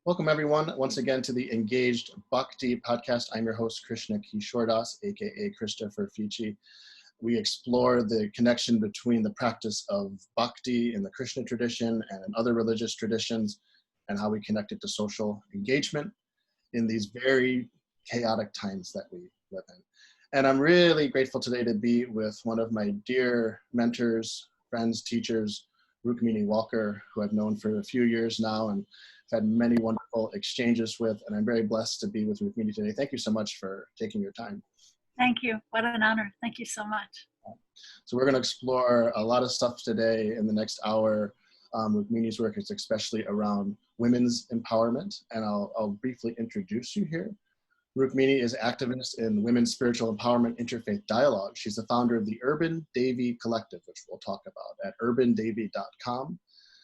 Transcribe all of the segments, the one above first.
Welcome everyone once again to the Engaged Bhakti podcast. I'm your host, Krishna Kishordas, aka Christopher Fichi. We explore the connection between the practice of bhakti in the Krishna tradition and in other religious traditions, and how we connect it to social engagement in these very chaotic times that we live in. And I'm really grateful today to be with one of my dear mentors, friends, teachers, Rukmini Walker, who I've known for a few years now and had many wonderful exchanges with, and I'm very blessed to be with Rukmini today. Thank you so much for taking your time. Thank you. What an honor. Thank you so much. So we're going to explore a lot of stuff today in the next hour. Rukmini's work is especially around women's empowerment, and I'll briefly introduce you here. Rukmini is activist in women's spiritual empowerment interfaith dialogue. She's the founder of the Urban Devi collective, which we'll talk about at urbandevi.com,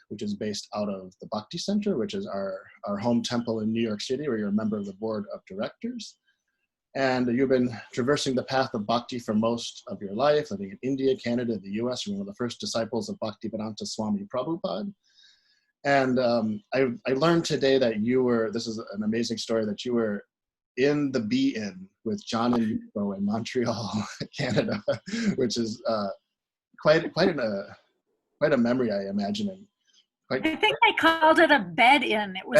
which is based out of the Bhakti Center, which is our home temple in New York City, where you're a member of the board of directors. And you've been traversing the path of bhakti for most of your life, living in India, Canada, the US. You're one of the first disciples of Bhaktivedanta Swami Prabhupada. And I learned today that you were, this is an amazing story, that you were in the Be-In with John and Yuko in Montreal, Canada, which is quite a memory, I imagine. I think I called it a bed-in. It was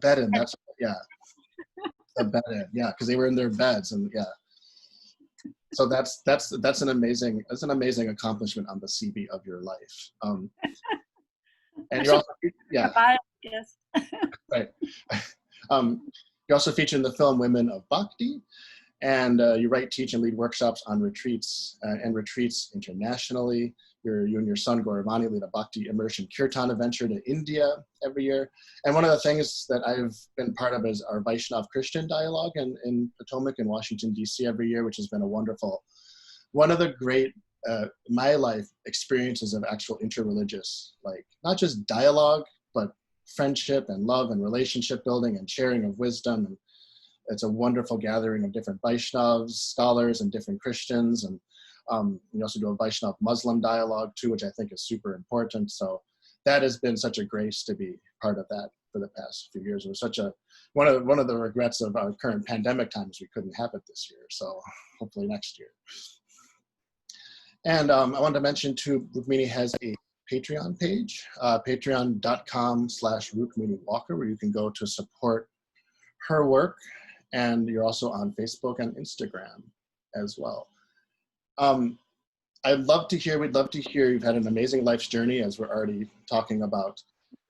bed-in. That's a bed-in. Yeah, because they were in their beds, and yeah. So that's an amazing accomplishment on the CB of your life. And you're also Yes. Right. You're also featured in the film Women of Bhakti, and you write, teach, and lead workshops on retreats and retreats internationally. You and your son, Gaura Vani, lead a Bhakti Immersion Kirtan Adventure to India every year. And one of the things that I've been part of is our Vaisnava Christian Dialogue in Potomac in Washington, D.C. every year, which has been one of the great, my life experiences of actual interreligious, like not just dialogue, but friendship and love and relationship building and sharing of wisdom. And it's a wonderful gathering of different Vaishnavas, scholars, and different Christians. And we also do a Vaishnava Muslim Dialogue too, which I think is super important. So that has been such a grace to be part of that for the past few years. It was such one of the regrets of our current pandemic times we couldn't have it this year. So hopefully next year. And I wanted to mention too, Rukmini has a Patreon page, patreon.com/Rukmini Walker, where you can go to support her work. And you're also on Facebook and Instagram as well. we'd love to hear, you've had an amazing life's journey, as we're already talking about.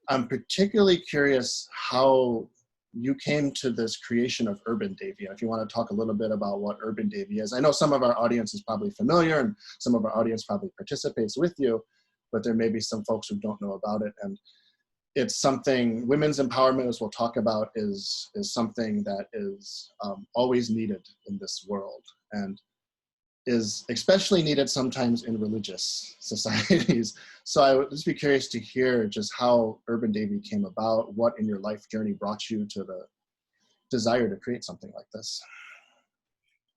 I'm particularly curious how you came to this creation of Urban Devi. If you want to talk a little bit about what Urban Devi is. I know some of our audience is probably familiar and some of our audience probably participates with you, but there may be some folks who don't know about it. And it's something, women's empowerment, as we'll talk about, is something that is always needed in this world, and is especially needed sometimes in religious societies. So I would just be curious to hear just how Urban Devi came about, what in your life journey brought you to the desire to create something like this.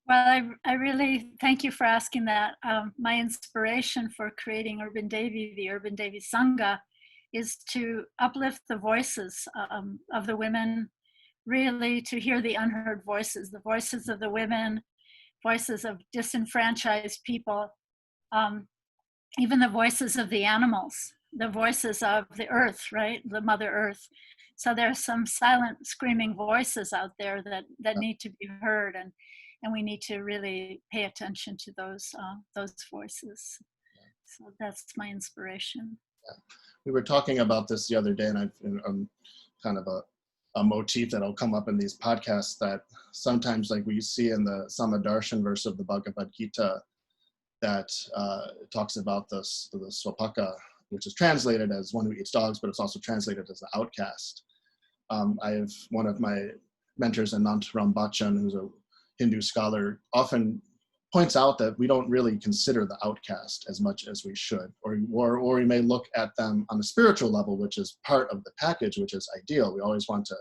Well, I really thank you for asking that. My inspiration for creating Urban Devi, the Urban Devi Sangha, is to uplift the voices of the women, really to hear the unheard voices, the voices of the women, voices of disenfranchised people, even the voices of the animals, the voices of the earth, right? The Mother Earth. So there's some silent screaming voices out there that need to be heard, and we need to really pay attention to those voices. So that's my inspiration. Yeah. We were talking about this the other day, and I'm kind of a motif that'll come up in these podcasts, that sometimes, like we see in the Samadarshan verse of the Bhagavad Gita, that talks about the swapaka, which is translated as one who eats dogs, but it's also translated as the outcast. I have one of my mentors, Anant Rambachan, who's a Hindu scholar, often points out that we don't really consider the outcast as much as we should, or we may look at them on a spiritual level, which is part of the package, which is ideal. We always want to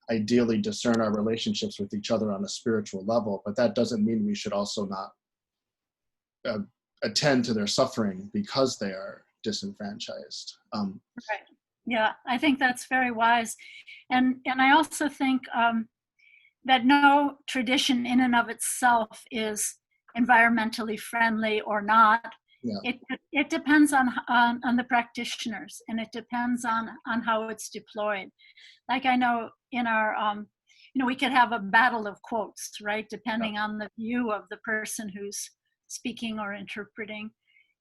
ideally discern our relationships with each other on a spiritual level, but that doesn't mean we should also not attend to their suffering because they are disenfranchised. Right. Yeah, I think that's very wise. And I also think that no tradition in and of itself is environmentally friendly or not. Yeah. It depends on the practitioners, and it depends on how it's deployed. Like I know in our, we could have a battle of quotes, right? Depending on the view of the person who's speaking or interpreting.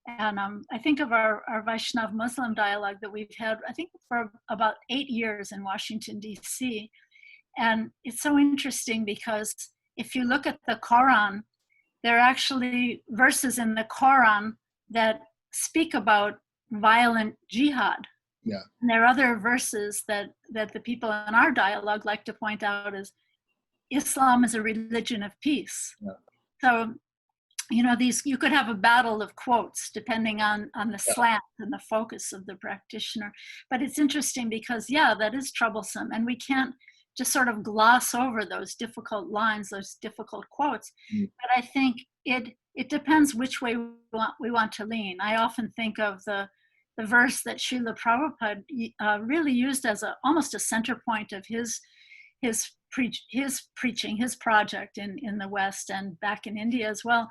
And I think of our Vaisnava Muslim Dialogue that we've had, I think for about 8 years in Washington, DC. And it's so interesting because if you look at the Quran, there are actually verses in the Quran that speak about violent jihad. Yeah. And there are other verses that the people in our dialogue like to point out as Islam is a religion of peace. Yeah. So, you could have a battle of quotes depending on the slant and the focus of the practitioner. But it's interesting because, that is troublesome. And we can't just sort of gloss over those difficult lines, those difficult quotes. But I think it depends which way we want to lean. I often think of the verse that Srila Prabhupada really used as almost a center point of his preaching, his project in the West and back in India as well,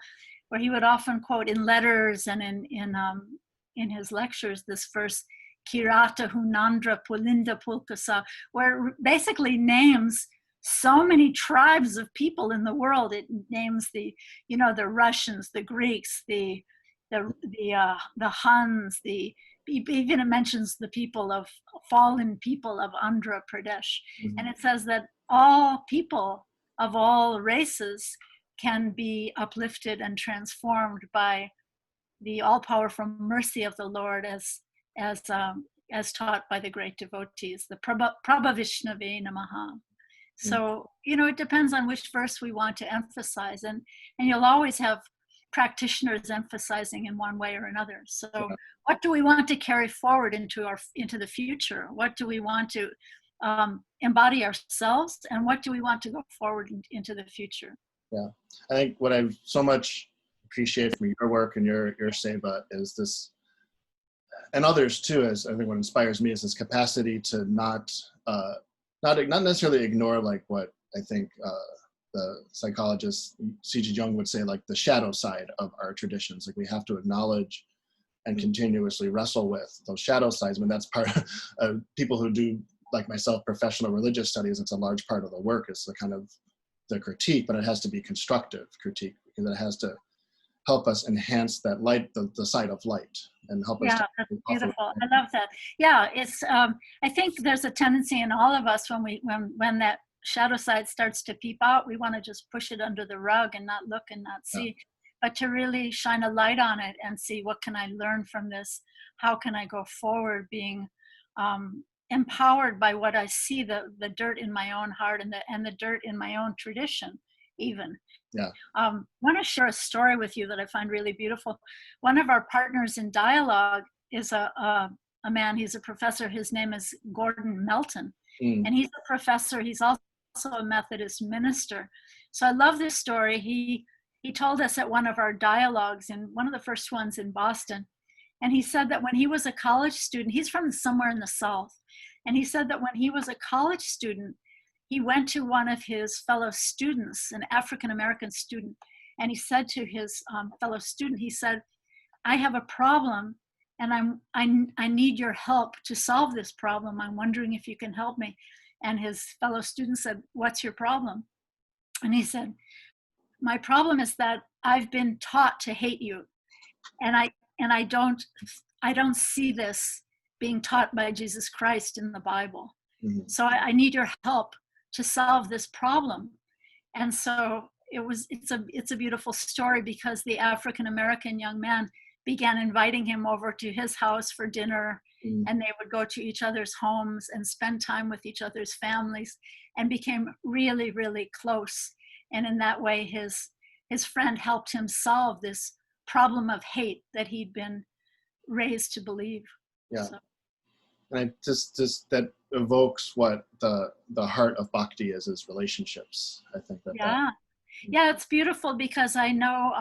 where he would often quote in letters and in his lectures this verse, Kirata Hunandra Pulinda Pulkasa, where it basically names so many tribes of people in the world. It names the Russians, the Greeks, the Huns, even it mentions the fallen people of Andhra Pradesh. And it says that all people of all races can be uplifted and transformed by the all-powerful mercy of the Lord as taught by the great devotees, the Prabhavishnave Namaha. So, it depends on which verse we want to emphasize. And you'll always have practitioners emphasizing in one way or another. So what do we want to carry forward into the future? What do we want to embody ourselves? And what do we want to go forward into the future? Yeah, I think what I've so much appreciated from your work and your Sabha is this, and others too, as I think what inspires me is this capacity to not necessarily ignore like what I think the psychologist C.G. Jung would say, like the shadow side of our traditions. Like we have to acknowledge and continuously wrestle with those shadow sides. I mean, that's part of people who do, like myself, professional religious studies. It's a large part of the work is the kind of the critique, but it has to be constructive critique because it has to help us enhance that light, the side of light, and help us. Yeah, that's beautiful. I love that. Yeah, it's. I think there's a tendency in all of us when that shadow side starts to peep out, we want to just push it under the rug and not look and not see, but to really shine a light on it and see what can I learn from this? How can I go forward being empowered by what I see, the dirt in my own heart and the dirt in my own tradition even. Yeah. I want to share a story with you that I find really beautiful. One of our partners in dialogue is a man, he's a professor, his name is Gordon Melton. And he's a professor, he's also a Methodist minister. So I love this story. He told us at one of our dialogues, in one of the first ones in Boston, and he said that when he was a college student, he's from somewhere in the South, and he said that when he was a college student, he went to one of his fellow students, an African-American student, and he said to his fellow student, he said, I have a problem and I need your help to solve this problem. I'm wondering if you can help me. And his fellow student said, what's your problem? And he said, my problem is that I've been taught to hate you. And I don't see this being taught by Jesus Christ in the Bible. So I need your help to solve this problem. And so it's a beautiful story because the African-American young man began inviting him over to his house for dinner, and they would go to each other's homes and spend time with each other's families and became really, really close. And in that way, his friend helped him solve this problem of hate that he'd been raised to believe. Yeah. So. And I just that evokes what the heart of bhakti is relationships. I think that. Yeah, it's beautiful because I know,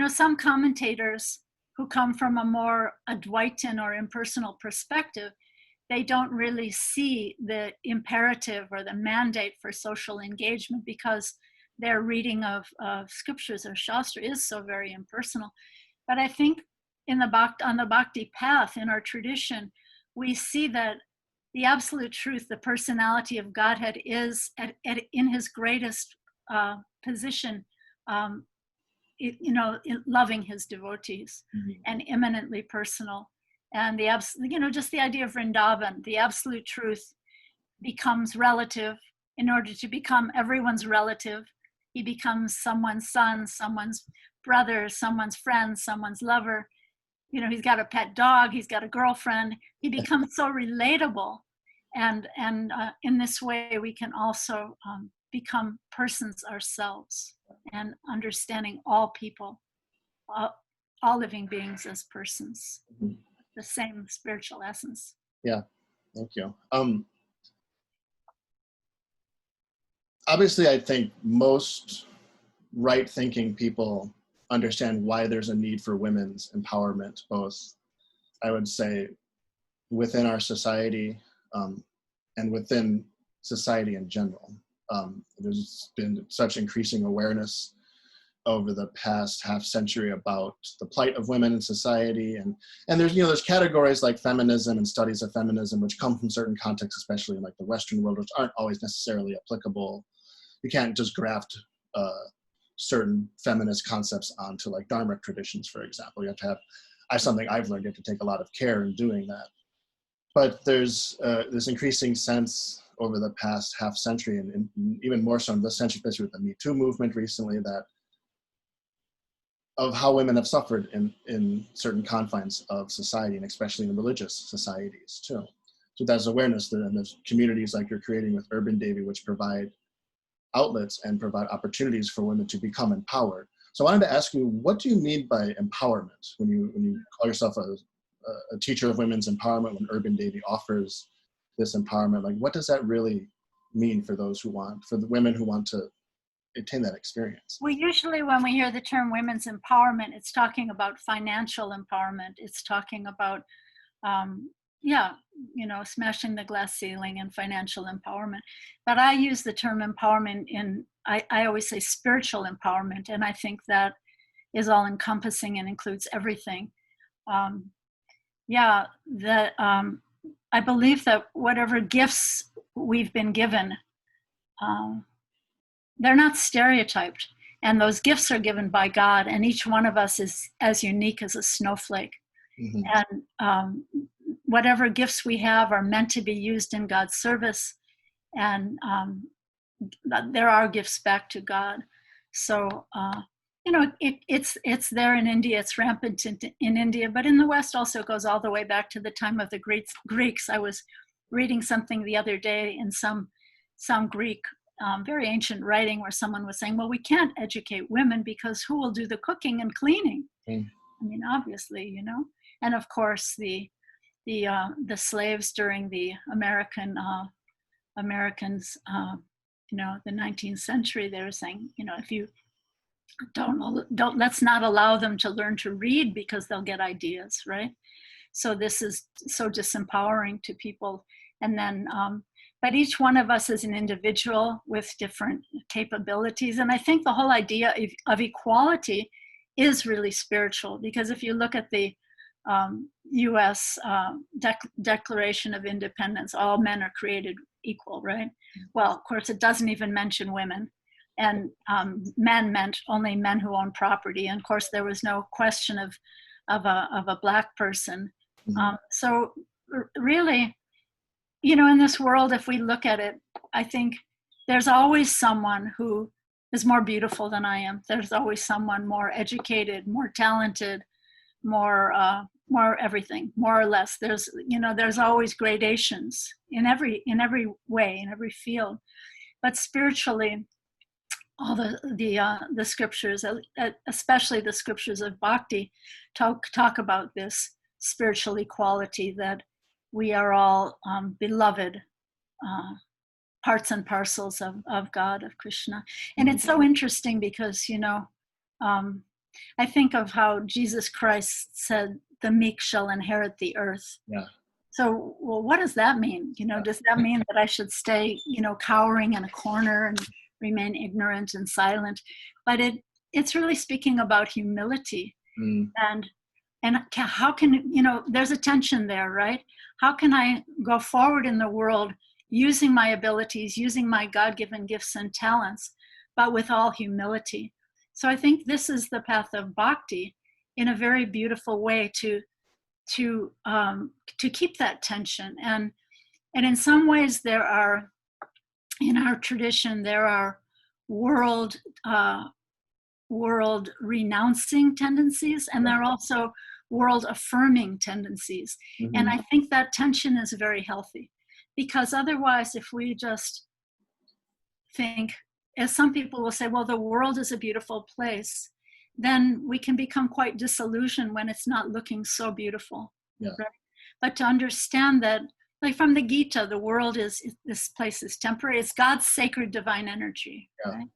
some commentators who come from a more Advaitin or impersonal perspective, they don't really see the imperative or the mandate for social engagement, because their reading of scriptures or Shastra is so very impersonal. But I think on the Bhakti path, in our tradition, we see that the absolute truth, the personality of Godhead, is in his greatest position, in loving his devotees, and eminently personal. And just the idea of Vrindavan, the absolute truth becomes relative in order to become everyone's relative. He becomes someone's son, someone's brother, someone's friend, someone's lover. He's got a pet dog, he's got a girlfriend. He becomes so relatable. And in this way, we can also become persons ourselves, and understanding all people, all living beings as persons, the same spiritual essence. Yeah, thank you. Obviously, I think most right-thinking people understand why there's a need for women's empowerment, both, I would say, within our society and within society in general. There's been such increasing awareness over the past half century about the plight of women in society, and there's categories like feminism and studies of feminism which come from certain contexts, especially in like the Western world, which aren't always necessarily applicable. You can't just graft certain feminist concepts onto like Dharmic traditions, for example. You have to have, something I've learned, you have to take a lot of care in doing that. But there's this increasing sense over the past half century, and even more so in this century, especially with the Me Too movement recently, that of how women have suffered in certain confines of society, and especially in religious societies too. So there's awareness that, and there's communities like you're creating with Urban Devi, which provide outlets and provide opportunities for women to become empowered. So I wanted to ask you, what do you mean by empowerment when you call yourself a teacher of women's empowerment, when Urban Devi offers this empowerment? Like, what does that really mean for for the women who want to attain that experience? Well, usually when we hear the term women's empowerment, it's talking about financial empowerment. It's talking about, smashing the glass ceiling and financial empowerment. But I use the term empowerment I always say spiritual empowerment. And I think that is all encompassing and includes everything. I believe that whatever gifts we've been given, they're not stereotyped. And those gifts are given by God, and each one of us is as unique as a snowflake. Mm-hmm. And whatever gifts we have are meant to be used in God's service. And there are gifts back to God. So, it's there in India, it's rampant in India, but in the West also goes all the way back to the time of the Greeks. I was reading something the other day in some Greek, very ancient writing, where someone was saying, well, we can't educate women because who will do the cooking and cleaning? I mean, obviously, and of course the slaves during the Americans, the 19th century, they were saying, if you don't let's not allow them to learn to read because they'll get ideas, right? So this is so disempowering to people. And then, but each one of us is an individual with different capabilities. And I think the whole idea of equality is really spiritual, because if you look at the US Declaration of Independence, all men are created equal, right? Well, of course, it doesn't even mention women. And men meant only men who own property. And of course, there was no question of a Black person. So really, in this world, if we look at it, I think there's always someone who is more beautiful than I am. There's always someone more educated, more talented, more everything, more or less. There's always gradations in every way, in every field. But spiritually, all the scriptures, especially the scriptures of Bhakti, talk about this spiritual equality, that we are all beloved parts and parcels of God, of Krishna. And it's so interesting because, I think of how Jesus Christ said, the meek shall inherit the earth. Yeah. So, well, what does that mean? Does that mean that I should stay, cowering in a corner and remain ignorant and silent? But it's really speaking about humility. And how can, there's a tension there, right? How can I go forward in the world using my abilities, using my God-given gifts and talents, but with all humility? So I think this is the path of bhakti in a very beautiful way to keep that tension. And in some ways there are, in our tradition, there are world renouncing tendencies, and there are also world affirming tendencies. And I think that tension is very healthy, because otherwise, if we just think, as some people will say, well, the world is a beautiful place, then we can become quite disillusioned when it's not looking so beautiful. Yeah. Right? But to understand that, like from the Gita, the world this place is temporary. It's God's sacred divine energy. Yeah. Right?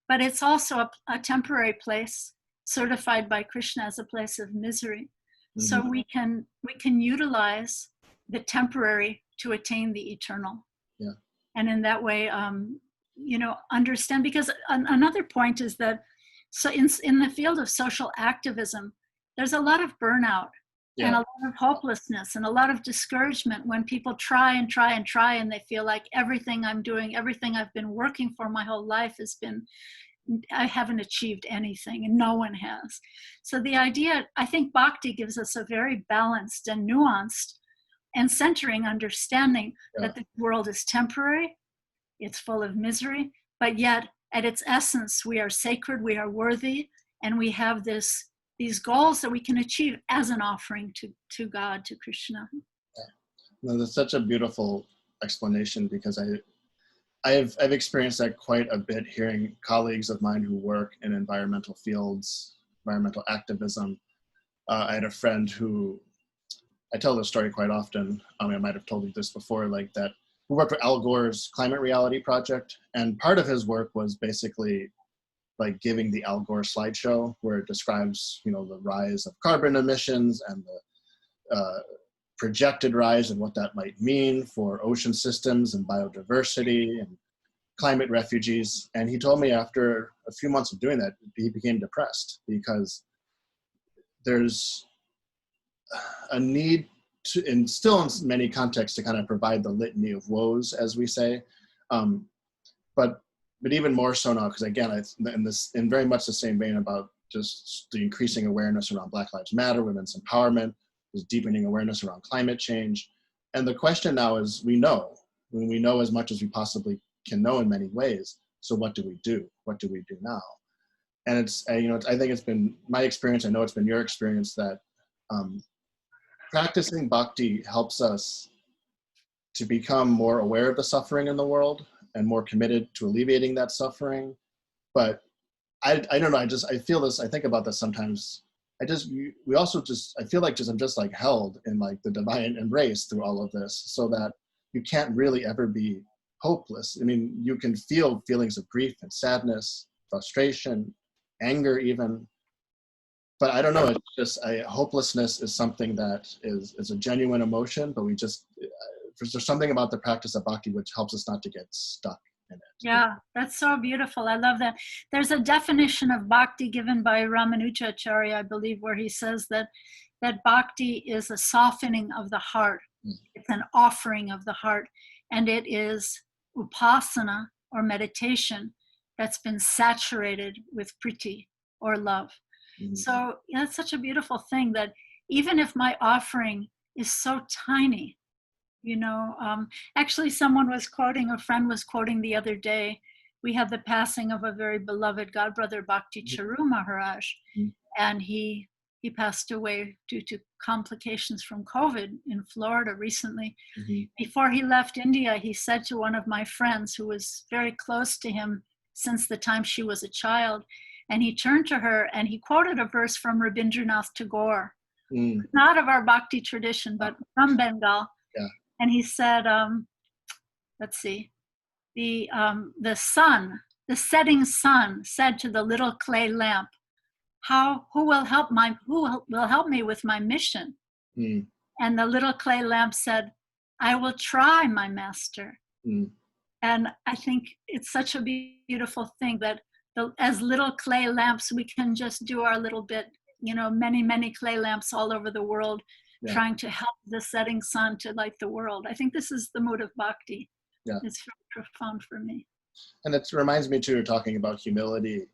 But it's also a temporary place, certified by Krishna as a place of misery. So we can utilize the temporary to attain the eternal. Yeah. And in that way, understand, because another point is that, so in the field of social activism, there's a lot of burnout and a lot of hopelessness and a lot of discouragement when people try and try and try, and they feel like everything I'm doing, everything I've been working for my whole life I haven't achieved anything, and no one has. So the idea, I think Bhakti gives us a very balanced and nuanced and centering understanding that the world is temporary, it's full of misery, but yet at its essence, we are sacred, we are worthy, and we have these goals that we can achieve as an offering to God, to Krishna. No, that's such a beautiful explanation, because I've experienced that quite a bit, hearing colleagues of mine who work in environmental fields, environmental activism. I had a friend who, I tell this story quite often, I might have told you this before, who worked for Al Gore's Climate Reality Project, and part of his work was basically like giving the Al Gore slideshow, where it describes, the rise of carbon emissions and the projected rise and what that might mean for ocean systems and biodiversity and climate refugees. And he told me after a few months of doing that, he became depressed, because there's a need to, and still in many contexts, to kind of provide the litany of woes, as we say. But even more so now, because again, in very much the same vein about just the increasing awareness around Black Lives Matter, women's empowerment, this deepening awareness around climate change. And the question now is, we know as much as we possibly can know in many ways. So what do we do? What do we do now? And I think it's been my experience, I know it's been your experience, that practicing bhakti helps us to become more aware of the suffering in the world and more committed to alleviating that suffering. But I don't know, I feel this, I think about this sometimes. I feel like I'm just like held in like the divine embrace through all of this, so that you can't really ever be hopeless. I mean, you can feel feelings of grief and sadness, frustration, anger even. But I don't know, it's just hopelessness is something that is a genuine emotion, but there's something about the practice of bhakti which helps us not to get stuck in it. Yeah, that's so beautiful. I love that. There's a definition of bhakti given by Ramanujacharya, I believe, where he says that bhakti is a softening of the heart. It's an offering of the heart. And it is upasana, or meditation, that's been saturated with priti, or love. So that's such a beautiful thing, that even if my offering is so tiny, actually a friend was quoting the other day, we had the passing of a very beloved godbrother, Bhakti Charu Maharaj, and he passed away due to complications from COVID in Florida recently. Before he left India, he said to one of my friends, who was very close to him since the time she was a child, and he turned to her and he quoted a verse from Rabindranath Tagore, not of our bhakti tradition, but from Bengal. Yeah. And he said, let's see, the setting sun said to the little clay lamp, who will help me with my mission? And the little clay lamp said, "I will try, my master." Mm. And I think it's such a beautiful thing that as little clay lamps, we can just do our little bit, many, many clay lamps all over the world, trying to help the setting sun to light the world. I think this is the mood of bhakti. Yeah. It's very profound for me. And it reminds me too, talking about humility,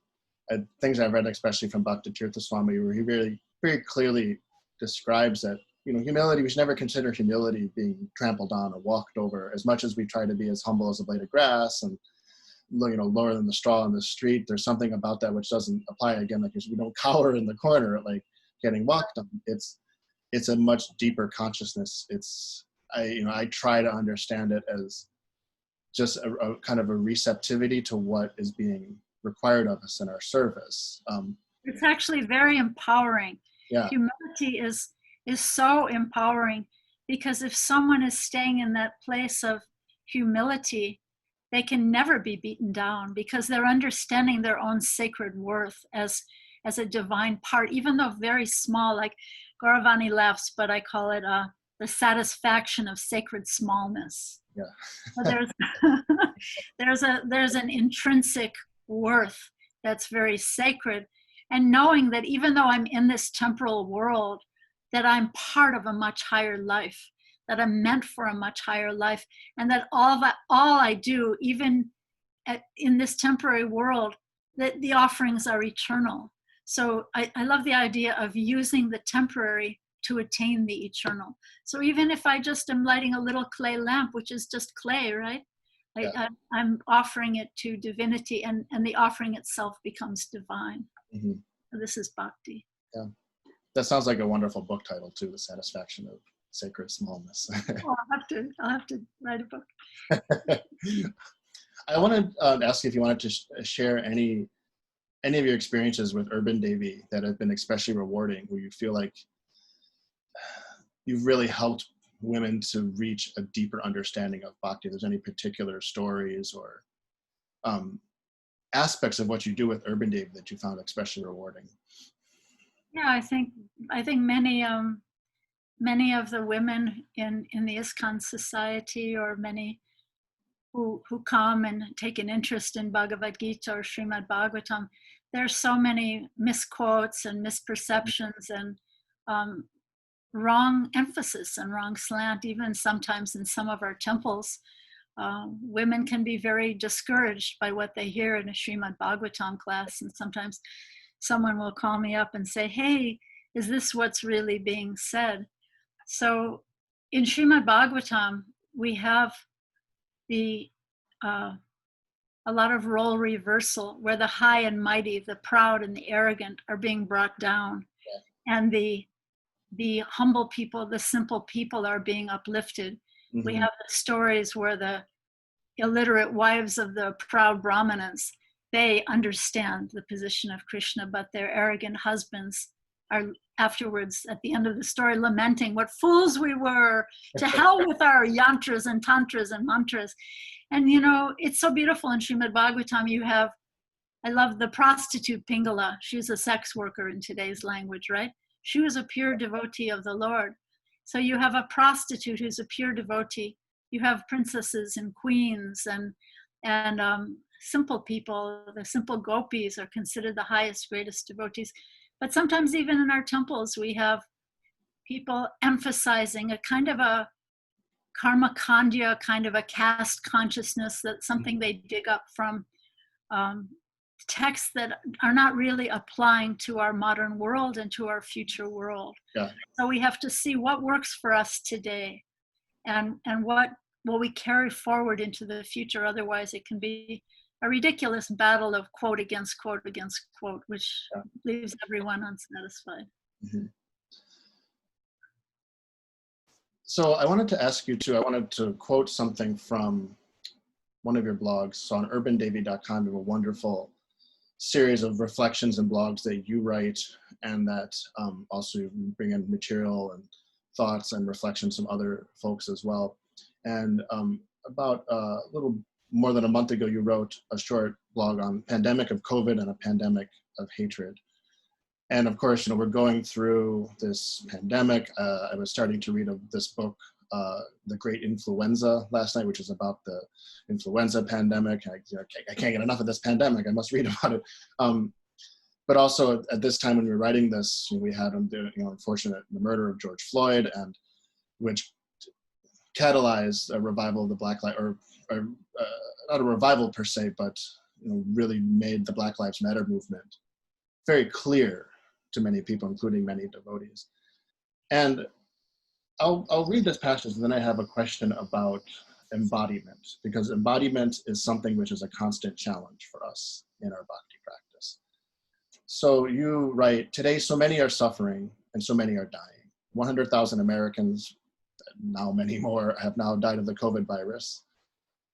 things I've read, especially from Bhaktivedanta Swami, where he really very clearly describes that, humility, we should never consider humility being trampled on or walked over. As much as we try to be as humble as a blade of grass and, lower than the straw in the street, there's something about that which doesn't apply, again, like we don't cower in the corner, like getting walked on. It's a much deeper consciousness. I try to understand it as just a kind of a receptivity to what is being required of us in our service. It's actually very empowering. Yeah. Humility is so empowering, because if someone is staying in that place of humility, they can never be beaten down, because they're understanding their own sacred worth as a divine part, even though very small. Like Gaura Vani laughs, but I call it the satisfaction of sacred smallness. Yeah. So there's an intrinsic worth that's very sacred, and knowing that even though I'm in this temporal world, that I'm part of a much higher life, that I'm meant for a much higher life, and that all I do, even in this temporary world, that the offerings are eternal. So I love the idea of using the temporary to attain the eternal. So even if I just am lighting a little clay lamp, which is just clay, right? I'm offering it to divinity, and the offering itself becomes divine. Mm-hmm. So this is bhakti. Yeah. That sounds like a wonderful book title too, The Satisfaction of Sacred Smallness. Oh, I'll have to write a book. I want to ask you if you wanted to share any of your experiences with Urban Devi that have been especially rewarding, where you feel like you've really helped women to reach a deeper understanding of bhakti. If there's any particular stories or aspects of what you do with Urban Devi that you found especially rewarding. Yeah, I think many of the women in the ISKCON society, or many who come and take an interest in Bhagavad Gita or Srimad Bhagavatam, there's so many misquotes and misperceptions and wrong emphasis and wrong slant. Even sometimes in some of our temples, women can be very discouraged by what they hear in a Srimad Bhagavatam class, and sometimes someone will call me up and say, "Hey, is this what's really being said?" So in Srimad Bhagavatam, we have a lot of role reversal, where the high and mighty, the proud and the arrogant are being brought down, and the humble people, the simple people, are being uplifted. Mm-hmm. We have the stories where the illiterate wives of the proud brahmanas, they understand the position of Krishna, but their arrogant husbands are afterwards, at the end of the story, lamenting, "What fools we were, to hell with our yantras and tantras and mantras." And it's so beautiful in Srimad Bhagavatam. I love the prostitute Pingala. She's a sex worker in today's language, right? She was a pure devotee of the Lord. So you have a prostitute who's a pure devotee. You have princesses and queens and simple people. The simple gopis are considered the highest, greatest devotees. But sometimes even in our temples, we have people emphasizing a kind of a karma kandya, kind of a caste consciousness, that's something they dig up from texts that are not really applying to our modern world and to our future world. Yeah. So we have to see what works for us today, and what will we carry forward into the future. Otherwise, it can be a ridiculous battle of quote against quote against quote, which leaves everyone unsatisfied. Mm-hmm. So I wanted to ask you too, I wanted to quote something from one of your blogs. So on urbandevi.com, you have a wonderful series of reflections and blogs that you write, and that also you bring in material and thoughts and reflections from other folks as well. And about a little more than a month ago, you wrote a short blog on pandemic of COVID and a pandemic of hatred. And of course, we're going through this pandemic. I was starting to read this book, The Great Influenza, last night, which is about the influenza pandemic. I can't get enough of this pandemic. I must read about it. But also at this time when we were writing this, we had unfortunate the murder of George Floyd, and which catalyzed a revival of the Black Lives, or not a revival per se, but really made the Black Lives Matter movement very clear to many people, including many devotees. And I'll read this passage, and then I have a question about embodiment, because embodiment is something which is a constant challenge for us in our bhakti practice. So you write, today so many are suffering and so many are dying. 100,000 Americans, now many more, have now died of the COVID virus.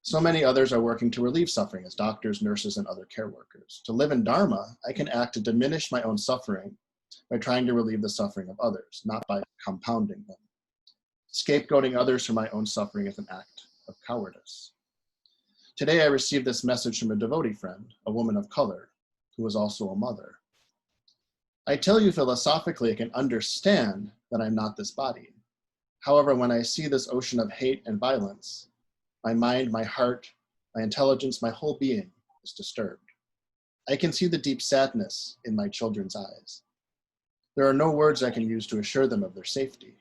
So many others are working to relieve suffering as doctors, nurses, and other care workers. To live in Dharma, I can act to diminish my own suffering by trying to relieve the suffering of others, not by compounding them. Scapegoating others for my own suffering is an act of cowardice. Today I received this message from a devotee friend, a woman of color, who is also a mother. I tell you philosophically, I can understand that I'm not this body. However, when I see this ocean of hate and violence, my mind, my heart, my intelligence, my whole being is disturbed. I can see the deep sadness in my children's eyes. There are no words I can use to assure them of their safety.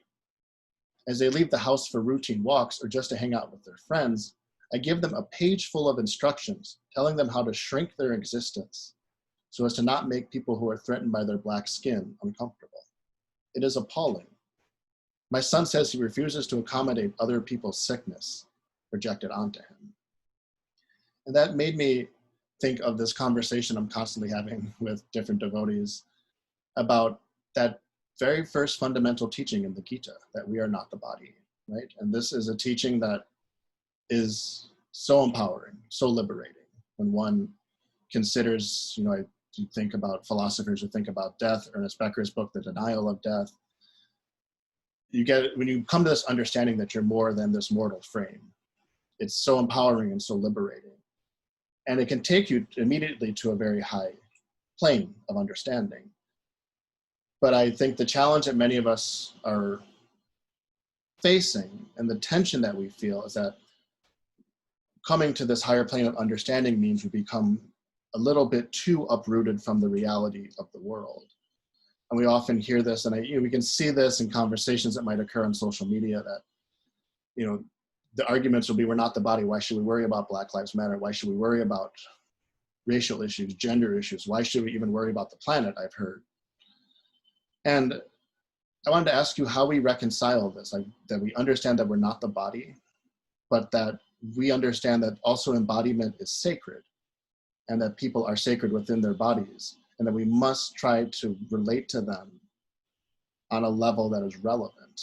As they leave the house for routine walks or just to hang out with their friends, I give them a page full of instructions telling them how to shrink their existence so as to not make people who are threatened by their black skin uncomfortable. It is appalling. My son says he refuses to accommodate other people's sickness projected onto him. And that made me think of this conversation I'm constantly having with different devotees about that very first fundamental teaching in the Gita, that we are not the body, right? And this is a teaching that is so empowering, so liberating. When one considers, you think about philosophers who think about death, Ernest Becker's book, The Denial of Death, when you come to this understanding that you're more than this mortal frame, it's so empowering and so liberating. And it can take you immediately to a very high plane of understanding. But I think the challenge that many of us are facing and the tension that we feel is that coming to this higher plane of understanding means we become a little bit too uprooted from the reality of the world. And we often hear this, and we can see this in conversations that might occur on social media, that the arguments will be, we're not the body. Why should we worry about Black Lives Matter? Why should we worry about racial issues, gender issues? Why should we even worry about the planet, I've heard. And I wanted to ask you how we reconcile this, that we understand that we're not the body, but that we understand that also embodiment is sacred, and that people are sacred within their bodies, and that we must try to relate to them on a level that is relevant.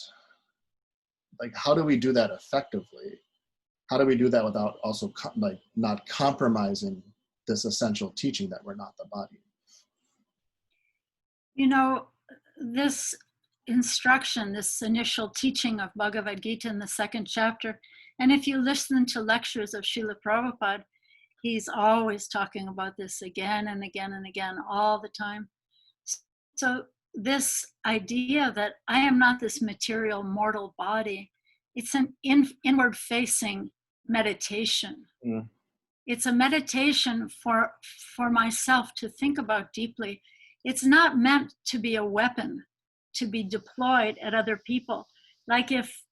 Like, how do we do that effectively? How do we do that without also not compromising this essential teaching that we're not the body? This instruction, this initial teaching of Bhagavad Gita in the second chapter, and if you listen to lectures of Srila Prabhupada, he's always talking about this again and again and again, all the time. So this idea that I am not this material mortal body, it's an inward facing meditation. Mm. It's a meditation for myself to think about deeply. It's not meant to be a weapon to be deployed at other people. Like if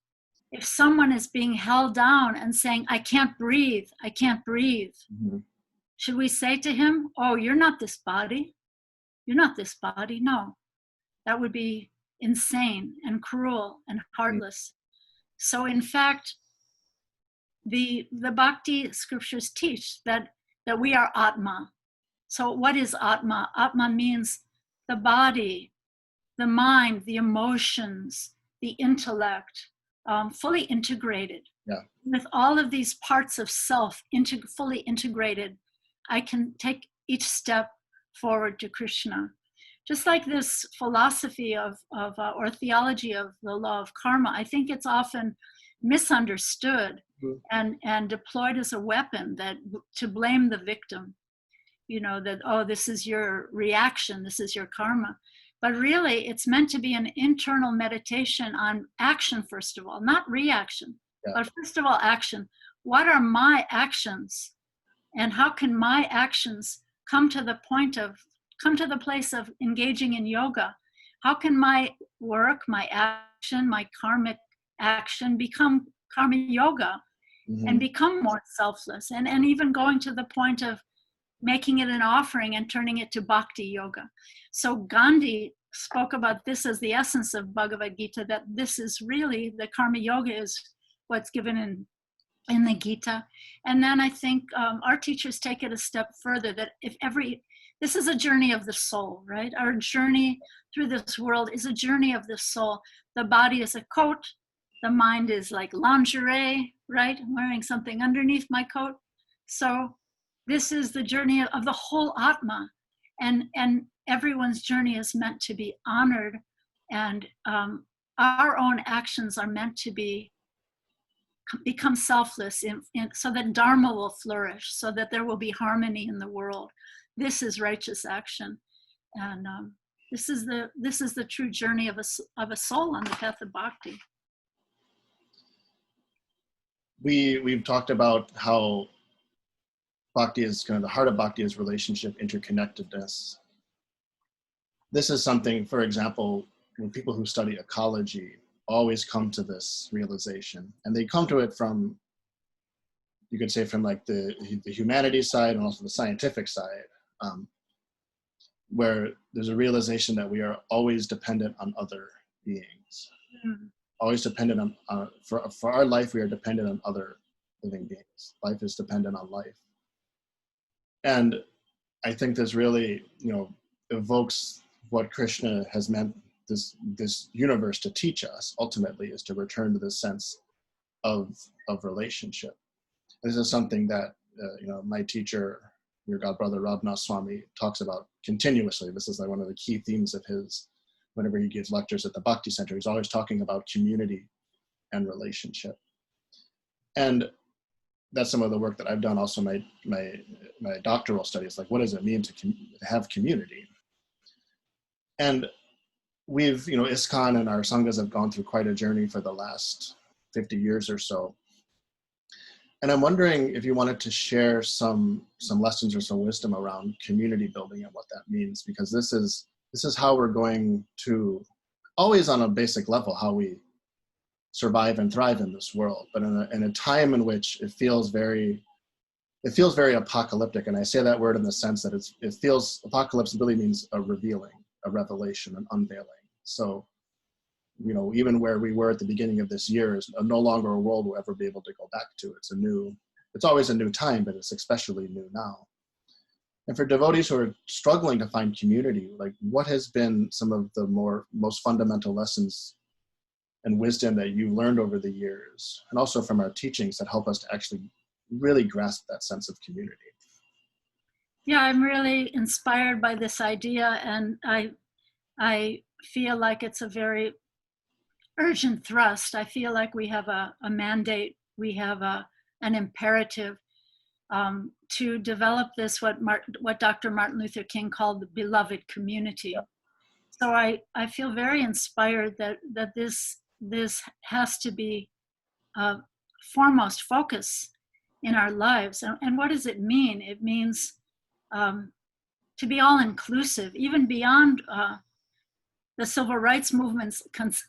someone is being held down and saying, I can't breathe, mm-hmm. Should we say to him, oh, you're not this body? You're not this body? No, that would be insane and cruel and heartless. Mm-hmm. So in fact, the Bhakti scriptures teach that we are Atma. So what is Atma? Atma means the body, the mind, the emotions, the intellect, fully integrated. Yeah. With all of these parts of self fully integrated, I can take each step forward to Krishna. Just like this philosophy or theology of the law of karma, I think it's often misunderstood and deployed as a weapon to blame the victim. That, oh, this is your reaction, this is your karma. But really, it's meant to be an internal meditation on action, first of all, not reaction, but first of all, action. What are my actions? And how can my actions come to the place of engaging in yoga? How can my work, my action, my karmic action become karma yoga and become more selfless? And even going to the point of making it an offering and turning it to bhakti yoga. So Gandhi spoke about this as the essence of Bhagavad Gita, that this is really, the karma yoga is what's given in the Gita. And then I think our teachers take it a step further, that this is a journey of the soul, right? Our journey through this world is a journey of the soul. The body is a coat, the mind is like lingerie, right? I'm wearing something underneath my coat. So this is the journey of the whole Atma, and everyone's journey is meant to be honored, and our own actions are meant to become selfless, so that Dharma will flourish, so that there will be harmony in the world. This is righteous action, and this is the true journey of a soul on the path of bhakti. We've talked about how Bhakti is kind of the heart of Bhakti is relationship interconnectedness. This is something, for example, when people who study ecology always come to this realization, and they come to it from, you could say, from like the humanities side and also the scientific side, where there's a realization that we are always dependent on other beings, always dependent on for our life, we are dependent on other living beings. Life is dependent on life. And I think this really, evokes what Krishna has meant this universe to teach us, ultimately, is to return to this sense of relationship. This is something that, my teacher, your god brother, Rabnath Swami, talks about continuously. This is like one of the key themes of his, whenever he gives lectures at the Bhakti Center, he's always talking about community and relationship. And that's some of the work that I've done. Also, my doctoral studies, like, what does it mean to have community? And we've, ISKCON and our Sanghas have gone through quite a journey for the last 50 years or so. And I'm wondering if you wanted to share some lessons or some wisdom around community building and what that means, because this is how we're going to, always on a basic level, how we survive and thrive in this world, but in a time in which it feels very apocalyptic. And I say that word in the sense that it feels, apocalypse really means a revealing, a revelation, an unveiling. So, even where we were at the beginning of this year is no longer a world we'll ever be able to go back to. It's always a new time, but it's especially new now. And for devotees who are struggling to find community, like, what has been some of the most fundamental lessons and wisdom that you've learned over the years, and also from our teachings, that help us to actually really grasp that sense of community? Yeah, I'm really inspired by this idea, and I feel like it's a very urgent thrust. I feel like we have a mandate, we have an imperative to develop this, what Dr. Martin Luther King called the beloved community. Yeah. So I feel very inspired that this has to be foremost focus in our lives. And what does it mean? It means to be all inclusive, even beyond the civil rights movement's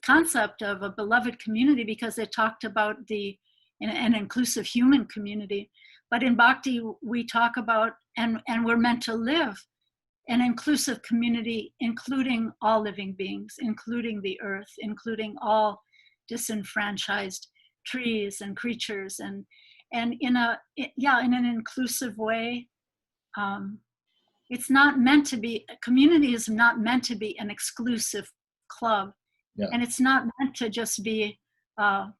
concept of a beloved community, because it talked about an inclusive human community. But in Bhakti, we talk about, and we're meant to live an inclusive community, including all living beings, including the earth, including all disenfranchised trees and creatures, and in an inclusive way. It's not meant to be, community is not meant to be an exclusive club. Yeah. And it's not meant to just be, a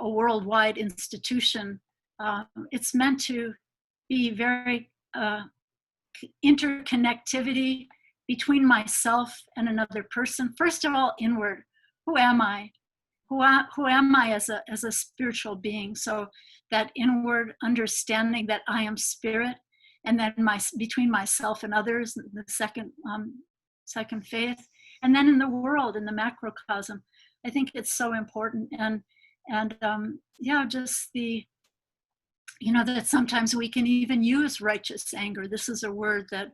worldwide institution. It's meant to be very interconnectivity between myself and another person. First of all, inward. Who am I? Who am I as a spiritual being? So that inward understanding that I am spirit, and then between myself and others, the second faith, and then in the world, in the macrocosm. I think it's so important. And yeah, just the, that sometimes we can even use righteous anger. This is a word that,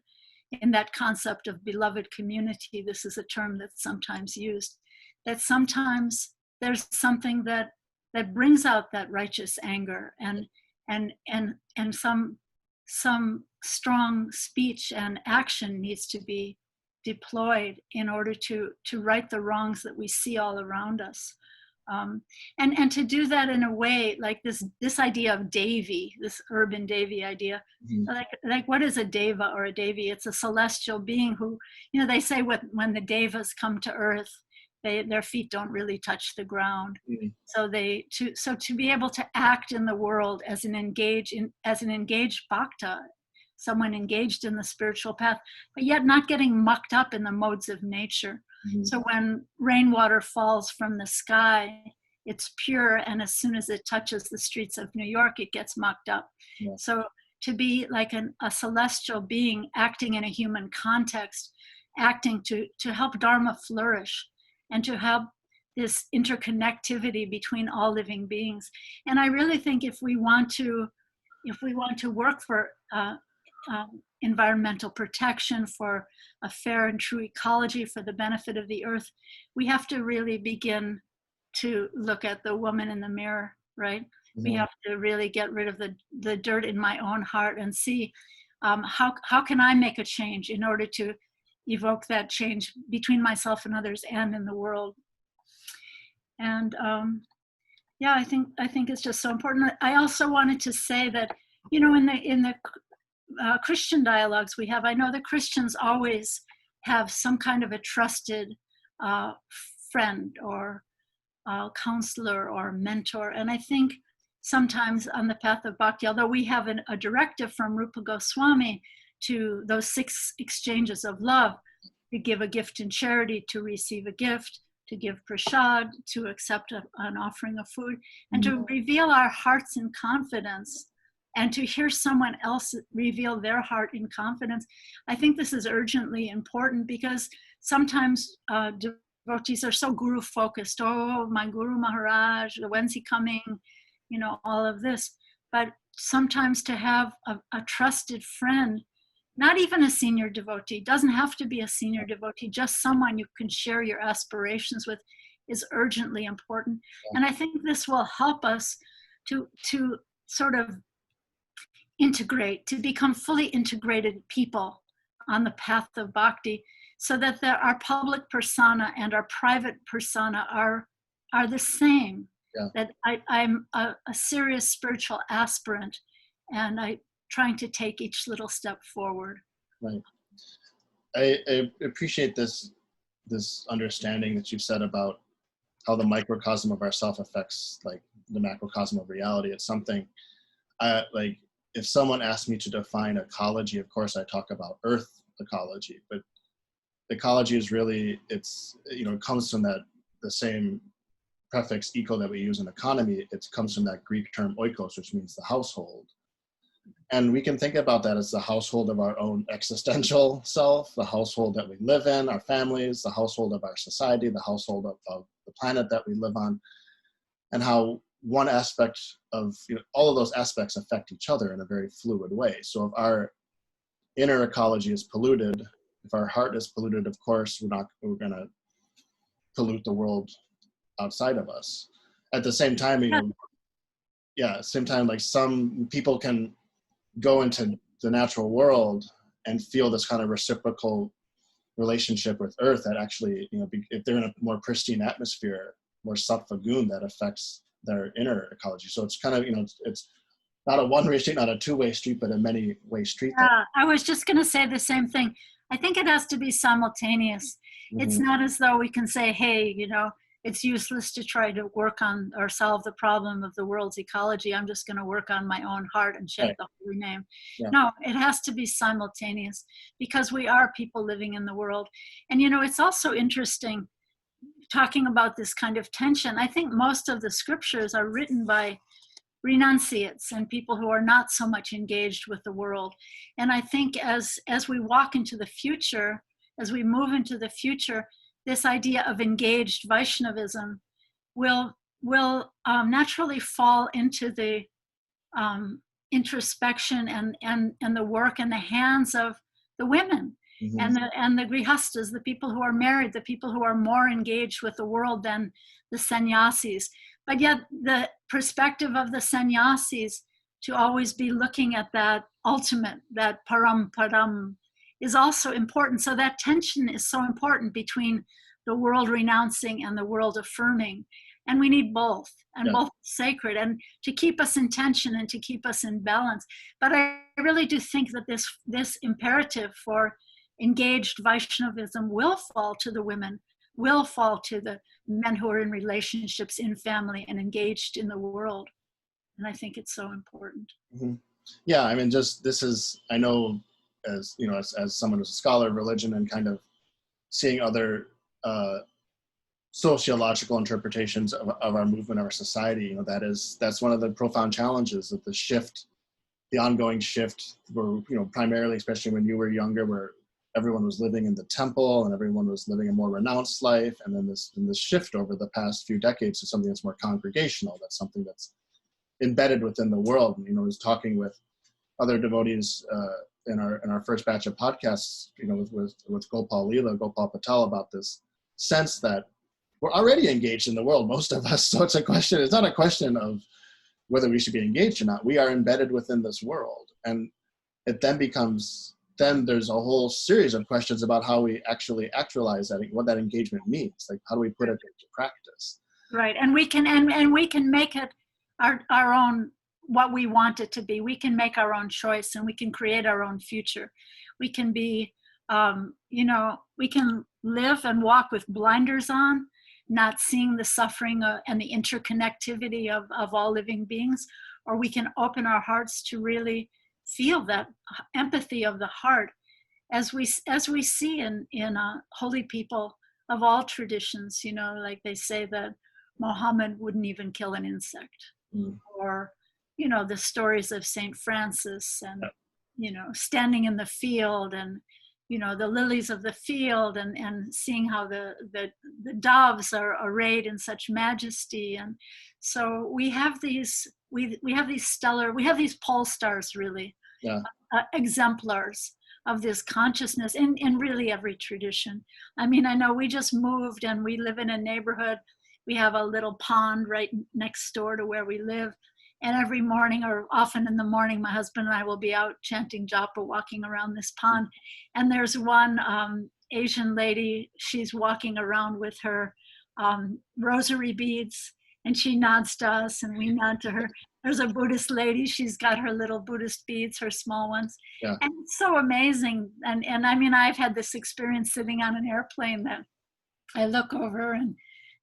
in that concept of beloved community, this is a term that's sometimes used, that sometimes there's something that brings out that righteous anger, and some strong speech and action needs to be deployed in order to right the wrongs that we see all around us. And to do that in a way like this idea of Devi, this Urban Devi idea, like what is a Deva or a Devi? It's a celestial being who, they say when the Devas come to earth, their feet don't really touch the ground. So to be able to act in the world as an engaged bhakta, someone engaged in the spiritual path, but yet not getting mucked up in the modes of nature. So when rainwater falls from the sky, it's pure, and as soon as it touches the streets of New York, it gets mucked up. So to be like a celestial being acting in a human context, acting to help Dharma flourish, and to help this interconnectivity between all living beings. And I really think if we want to work for environmental protection, for a fair and true ecology, for the benefit of the earth, we have to really begin to look at the woman in the mirror, right? We have to really get rid of the dirt in my own heart and see how can I make a change in order to evoke that change between myself and others and in the world. And yeah, I think it's just so important. I also wanted to say that, in the Christian dialogues we have, I know the Christians always have some kind of a trusted friend or counselor or mentor. And I think sometimes on the path of bhakti, although we have a directive from Rupa Goswami to those 6 exchanges of love, to give a gift in charity, to receive a gift, to give prasad, to accept an offering of food, and to reveal our hearts in confidence, and to hear someone else reveal their heart in confidence. I think this is urgently important, because sometimes devotees are so guru focused. Oh, my Guru Maharaj, when's he coming? All of this. But sometimes to have a trusted friend, not even a senior devotee, doesn't have to be a senior devotee, just someone you can share your aspirations with, is urgently important. And I think this will help us to sort of integrate, to become fully integrated people on the path of bhakti, so that our public persona and our private persona are the same. That I'm a serious spiritual aspirant, and I'm trying to take each little step forward. Right. I appreciate this understanding that you've said about how the microcosm of ourself affects like the macrocosm of reality. It's something like, if someone asked me to define ecology, of course I talk about earth ecology, but ecology is really, it comes from the same prefix eco that we use in economy. It comes from that Greek term oikos, which means the household. And we can think about that as the household of our own existential self, the household that we live in, our families, the household of our society, the household of the planet that we live on, and how one aspect of, all of those aspects affect each other in a very fluid way. So if our inner ecology is polluted, if our heart is polluted, of course, we're going to pollute the world outside of us. At the same time, like some people can go into the natural world and feel this kind of reciprocal relationship with earth that actually, if they're in a more pristine atmosphere, more sattva gun, that affects their inner ecology. So it's kind of, it's not a one-way street, not a two-way street, but a many-way street. I was just going to say the same thing. I think it has to be simultaneous. It's not as though we can say, hey, it's useless to try to work on or solve the problem of the world's ecology. I'm just going to work on my own heart and chant the holy name. No, it has to be simultaneous, because we are people living in the world. And, it's also interesting talking about this kind of tension. I think most of the scriptures are written by renunciates and people who are not so much engaged with the world. And I think as we walk into the future, as we move into the future, this idea of engaged Vaishnavism will naturally fall into the introspection and the work in the hands of the women. Mm-hmm. and the grihastas, the people who are married, the people who are more engaged with the world than the sannyasis. But yet the perspective of the sannyasis to always be looking at that ultimate, that param, is also important. So that tension is so important between the world renouncing and the world affirming. And we need both, and both sacred, and to keep us in tension and to keep us in balance. But I really do think that this imperative for engaged Vaishnavism will fall to the women, will fall to the men who are in relationships, in family, and engaged in the world. And I think it's so important. Mm-hmm. Yeah, I mean, I know, as you know, as someone who's a scholar of religion and kind of seeing other sociological interpretations of our movement, our society, you know, that's one of the profound challenges of the shift, the ongoing shift, where, you know, primarily, especially when you were younger, where everyone was living in the temple and everyone was living a more renounced life, and then this shift over the past few decades to something that's more congregational, that's something that's embedded within the world. And, you know, I was talking with other devotees in our first batch of podcasts, you know, with Gopal Patel, about this sense that we're already engaged in the world, most of us. So it's not a question of whether we should be engaged or not. We are embedded within this world. And it then there's a whole series of questions about how we actually actualize that, what that engagement means. Like, how do we put it into practice? Right, and we can make it our own, what we want it to be. We can make our own choice, and we can create our own future. We can be, we can live and walk with blinders on, not seeing the suffering and the interconnectivity of all living beings, or we can open our hearts to really feel that empathy of the heart, as we see in holy people of all traditions. You know, like they say that Muhammad wouldn't even kill an insect, or, you know, the stories of Saint Francis, and, you know, standing in the field, and, you know, the lilies of the field, and seeing how the doves are arrayed in such majesty. And so we have these pole stars, really, exemplars of this consciousness in really every tradition. I mean, I know we just moved and we live in a neighborhood. We have a little pond right next door to where we live. And every morning, or often in the morning, my husband and I will be out chanting japa, walking around this pond. And there's one Asian lady, she's walking around with her rosary beads, and she nods to us and we nod to her. There's a Buddhist lady, she's got her little Buddhist beads, her small ones. Yeah. And it's so amazing. And I mean, I've had this experience sitting on an airplane that I look over and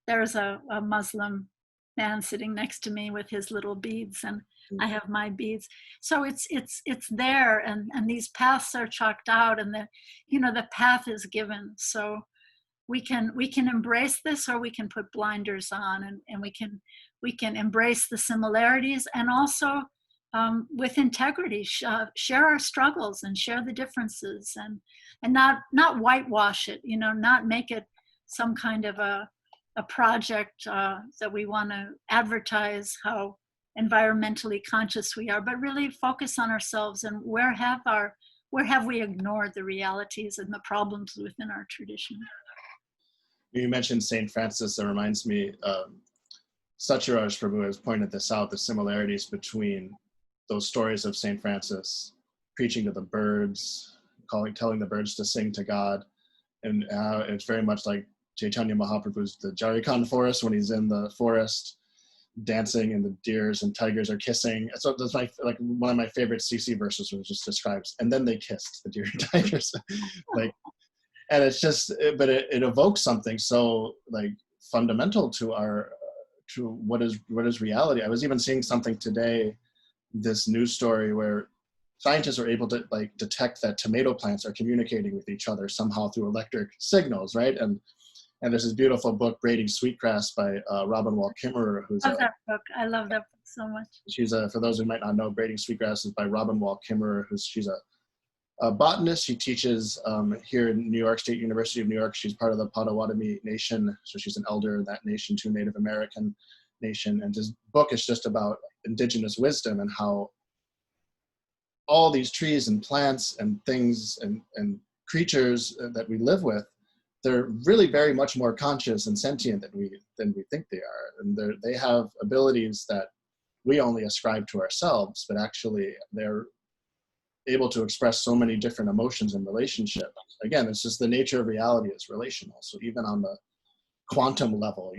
there's a Muslim man sitting next to me with his little beads, and I have my beads. So it's there, and these paths are chalked out, and the path is given. So we can embrace this, or we can put blinders on, and we can embrace the similarities, and also with integrity share our struggles and share the differences, and not whitewash it, you know, not make it some kind of a project that we want to advertise how environmentally conscious we are, but really focus on ourselves and where have we ignored the realities and the problems within our tradition. You mentioned St. Francis. That reminds me, Satyaraj Prabhu has pointed this out, the similarities between those stories of St. Francis preaching to the birds, telling the birds to sing to God, and it's very much like Chaitanya Mahaprabhu's the Jharkhand forest, when he's in the forest dancing and the deers and tigers are kissing. So that's one of my favorite CC verses, which just describes, and then they kissed, the deer and tigers. And it's just, but it evokes something so fundamental to what is reality. I was even seeing something today, this news story where scientists are able to detect that tomato plants are communicating with each other somehow through electric signals, right? And there's this beautiful book, Braiding Sweetgrass, by Robin Wall Kimmerer, who's that book. I love that book so much. She's for those who might not know, Braiding Sweetgrass is by Robin Wall Kimmerer, she's a a botanist. She teaches here in New York, State University of New York. She's part of the Potawatomi Nation, so she's an elder of that nation, too, Native American nation. And his book is just about indigenous wisdom and how all these trees and plants and things and creatures that we live with, they're really very much more conscious and sentient than we think they are. And they have abilities that we only ascribe to ourselves, but actually they're able to express so many different emotions and relationships. Again, it's just the nature of reality is relational. So even on the quantum level,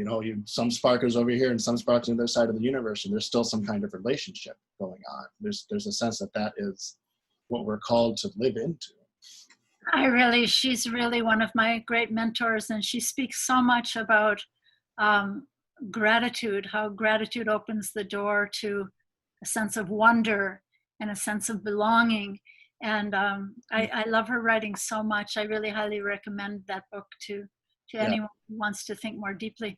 some spark is over here and some sparks on the other side of the universe, and there's still some kind of relationship going on. There's a sense that is what we're called to live into. She's really one of my great mentors, and she speaks so much about gratitude, how gratitude opens the door to a sense of wonder and a sense of belonging. And I love her writing so much. I really highly recommend that book to anyone who wants to think more deeply.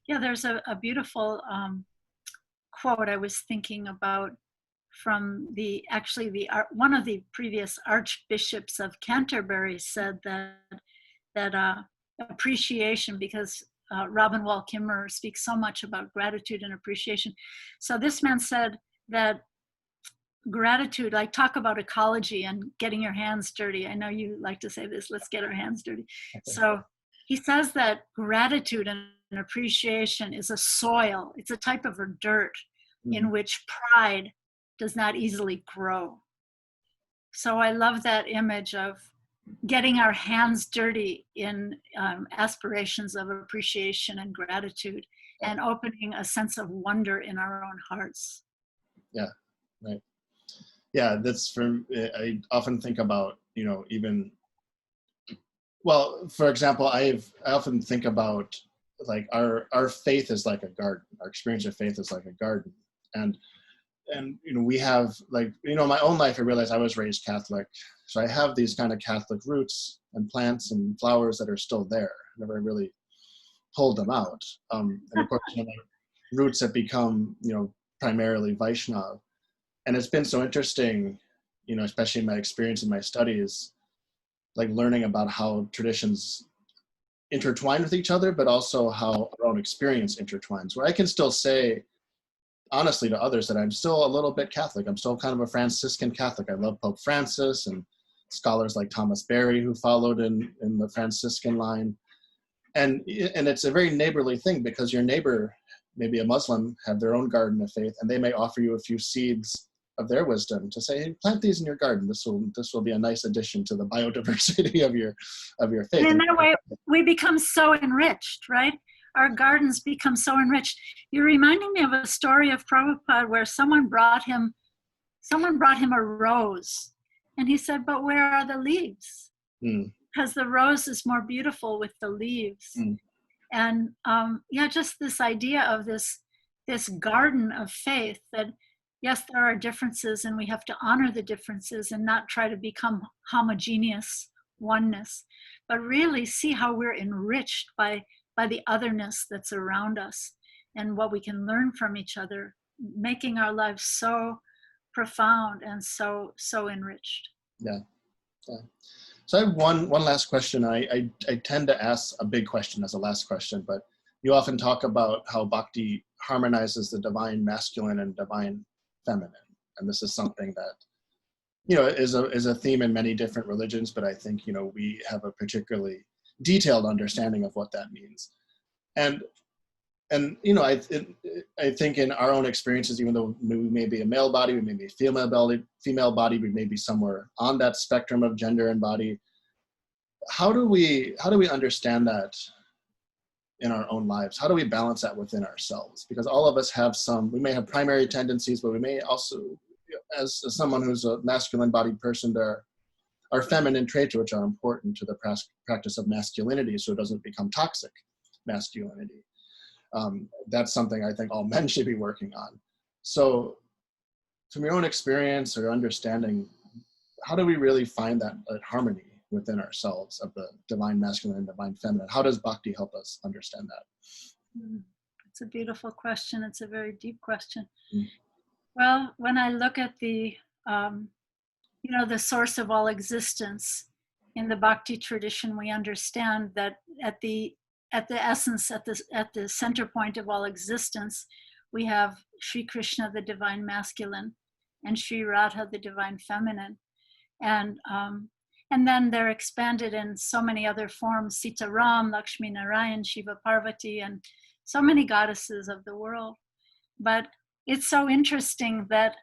Yeah, there's a beautiful quote I was thinking about from one of the previous archbishops of Canterbury said that appreciation, because Robin Wall Kimmerer speaks so much about gratitude and appreciation. So this man said that gratitude, like talk about ecology and getting your hands dirty. I know you like to say this, let's get our hands dirty. So he says that gratitude and appreciation is a soil, it's a type of dirt in which pride does not easily grow. So I love that image of getting our hands dirty in aspirations of appreciation and gratitude, and opening a sense of wonder in our own hearts. Yeah, right. Yeah, I often think about, for example, I often think about like our faith is like a garden. Our experience of faith is like a garden. And we have my own life, I realized I was raised Catholic. So I have these kind of Catholic roots and plants and flowers that are still there. I never really pulled them out. And of course, roots have become, primarily Vaishnava. And it's been so interesting, especially in my experience in my studies, like learning about how traditions intertwine with each other, but also how our own experience intertwines, where I can still say, honestly, to others that I'm still a little bit Catholic. I'm still kind of a Franciscan Catholic. I love Pope Francis and scholars like Thomas Berry who followed in the Franciscan line. And it's a very neighborly thing, because your neighbor, maybe a Muslim, have their own garden of faith, and they may offer you a few seeds of their wisdom to say, hey, plant these in your garden. This will be a nice addition to the biodiversity of your faith. And in that way, we become so enriched, right? Our gardens become so enriched. You're reminding me of a story of Prabhupada where someone brought him a rose, and he said, but where are the leaves? Because the rose is more beautiful with the leaves. And just this idea of this garden of faith, that yes, there are differences, and we have to honor the differences and not try to become homogeneous oneness, but really see how we're enriched by the otherness that's around us and what we can learn from each other, making our lives so profound and so enriched. Yeah. So I have one last question. I tend to ask a big question as a last question, but you often talk about how Bhakti harmonizes the divine masculine and divine feminine. And this is something that, is a theme in many different religions, but I think, we have a particularly detailed understanding of what that means. And I think in our own experiences, even though we may be a male body, we may be a female body, we may be somewhere on that spectrum of gender and body. How do we understand that in our own lives? How do we balance that within ourselves? Because all of us have we may have primary tendencies, but we may also, as someone who's a masculine-bodied person, there are feminine traits which are important to the practice of masculinity, so it doesn't become toxic masculinity. That's something I think all men should be working on. So from your own experience or understanding, how do we really find that harmony within ourselves of the divine masculine and divine feminine? How does Bhakti help us understand that? It's a beautiful question. It's a very deep question. Well, when I look at the the source of all existence. In the Bhakti tradition, we understand that at the essence, at the center point of all existence, we have Sri Krishna, the divine masculine, and Sri Radha, the divine feminine. And then they're expanded in so many other forms: Sita Ram, Lakshmi Narayan, Shiva Parvati, and so many goddesses of the world. But it's so interesting that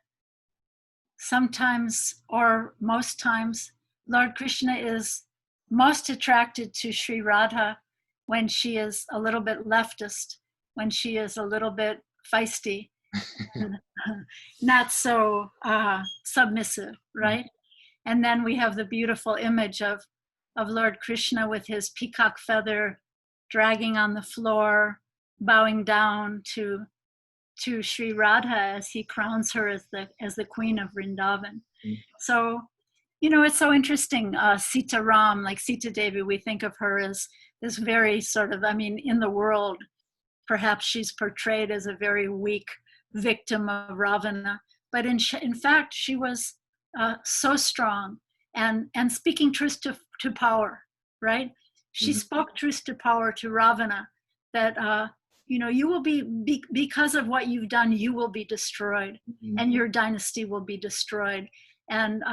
sometimes, or most times, Lord Krishna is most attracted to Sri Radha when she is a little bit leftist, when she is a little bit feisty, and not so submissive, right? And then we have the beautiful image of Lord Krishna with his peacock feather dragging on the floor, bowing down to Sri Radha as he crowns her as the queen of Vrindavan. So, it's so interesting. Sita Ram, like Sita Devi, we think of her as this very sort of, in the world, perhaps she's portrayed as a very weak victim of Ravana, but in fact, she was so strong and speaking truth to power, right? She spoke truth to power to Ravana, that you will be because of what you've done, you will be destroyed, and your dynasty will be destroyed. And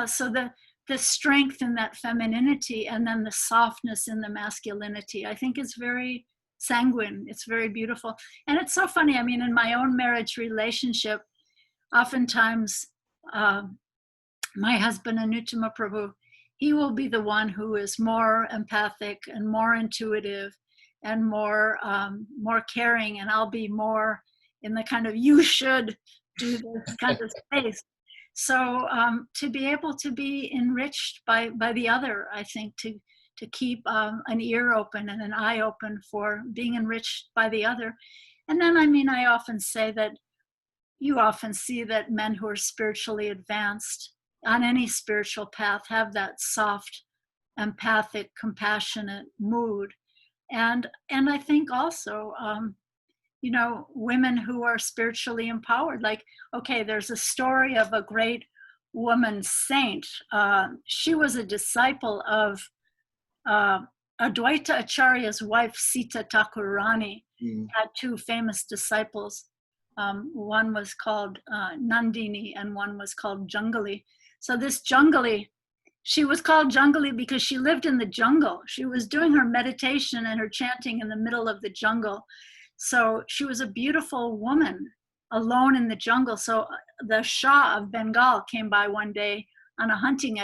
so the strength in that femininity, and then the softness in the masculinity, I think is very sanguine. It's very beautiful. And it's so funny. In my own marriage relationship, oftentimes my husband, Anuttama Prabhu, he will be the one who is more empathic and more intuitive and more caring, and I'll be more in the kind of you should do this kind of space. So to be able to be enriched by the other, I think to keep an ear open and an eye open for being enriched by the other. And then I often say that you often see that men who are spiritually advanced on any spiritual path have that soft, empathic, compassionate mood. And I think also, women who are spiritually empowered, like, okay, there's a story of a great woman saint. She was a disciple of Advaita Acharya's wife, Sita Thakurani, had two famous disciples. One was called Nandini and one was called Jangali. So this Jangali, she was called Jangali because she lived in the jungle. She was doing her meditation and her chanting in the middle of the jungle. So she was a beautiful woman alone in the jungle. So the Shah of Bengal came by one day on a hunting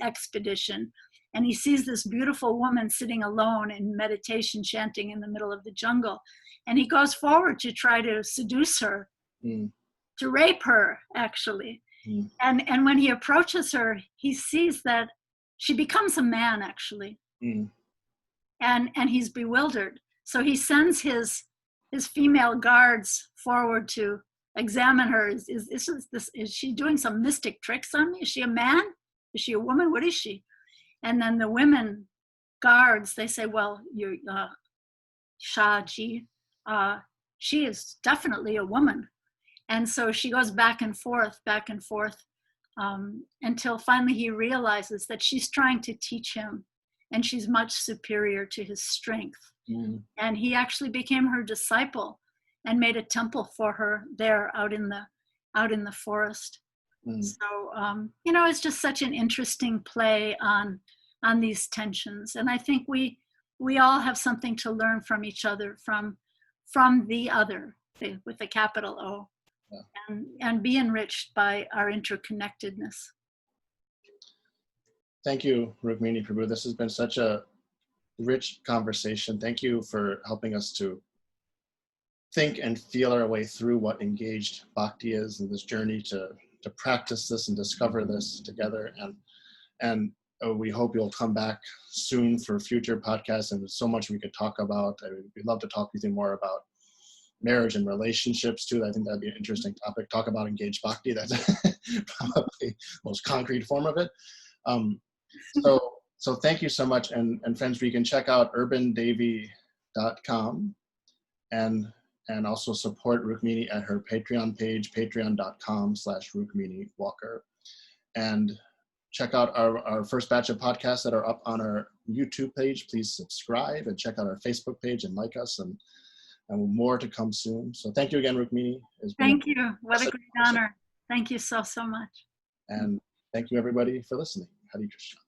expedition, and he sees this beautiful woman sitting alone in meditation chanting in the middle of the jungle. And he goes forward to try to seduce her, to rape her, actually. And when he approaches her, he sees that she becomes a man, actually. And he's bewildered. So he sends his female guards forward to examine her. Is she doing some mystic tricks on me? Is she a man? Is she a woman? What is she? And then the women guards, they say, well, you're Shahji, she is definitely a woman. And so she goes back and forth, until finally he realizes that she's trying to teach him, and she's much superior to his strength. And he actually became her disciple and made a temple for her there out in the forest. So it's just such an interesting play on these tensions. And I think we all have something to learn from each other, from the other, with a capital O. And be enriched by our interconnectedness. Thank you, Rukmini Prabhu. This has been such a rich conversation. Thank you for helping us to think and feel our way through what engaged bhakti is, and this journey to practice this and discover this together. And we hope you'll come back soon for future podcasts, and there's so much we could talk about. We'd love to talk with you more about marriage and relationships too. I think that'd be an interesting topic. Talk about engaged bhakti. That's probably the most concrete form of it. So thank you so much. And friends, we can check out urbandevi.com and also support Rukmini at her Patreon page, patreon.com/Rukmini Walker. And check out our first batch of podcasts that are up on our YouTube page. Please subscribe and check out our Facebook page and like us, and more to come soon. So thank you again, Rukmini. Thank you. What a great honor. Thank you so much. And thank you, everybody, for listening. Hare Krishna.